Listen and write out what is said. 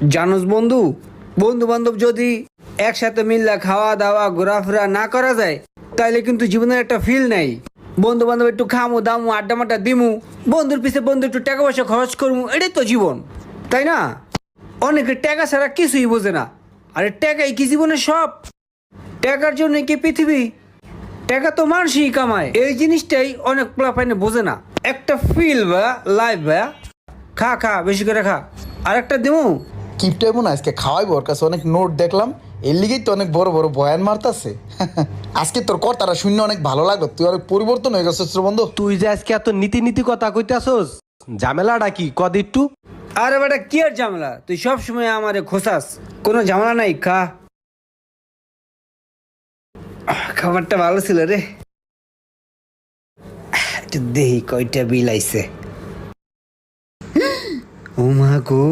জানোস বন্ধু, বন্ধু বান্ধব যদি একসাথে মিললে খাওয়া দাওয়া ঘোরাফেরা না করা যায় তাইলে কিন্তু জীবনের একটা ফিল নাই। বন্ধু বান্ধব একটু খামু দামু আড্ডা মাড্ডা দিমু, বন্ধুর পিছে বন্ধু একটু টাকা পয়সা খরচ করবো, এটাই তো জীবন, তাই না? অনেকে টাকা ছাড়া কিছুই বোঝে না। আরে টাকাই কি জীবনের সব? টাকার জন্য কি পৃথিবী? টাকা তো মানুষই কামায়, এই জিনিসটাই অনেক পোলাপাইনে বোঝে না। একটা ফিল বা লাইফ বা খা খা বেশি করে খা, আর একটা দিমু। কিপটা এমন আজকে খাওয়াইবো, ওর কাছে অনেক নোট দেখলাম, এর লিগেই তো অনেক বড় বড় বয়ান মারতাছে। আজকে তোর কথাটা শুনে অনেক ভালো লাগলো, তুই অনেক পরিবর্তন হয়ে গেছিস রে বন্ধু। তুই যে আজকে এত নীতি নীতি কথা কইতাছস, ঝামেলাটা কি কদ একটু? আরে বেটা কি আর ঝামেলা, তুই সব সময় আমারে খোসাস, কোনো ঝামেলা নাই, খা। খাবারটা ভালো ছিল রে। একটু দেহি কয়টা বিল আইছে। ও মা গো।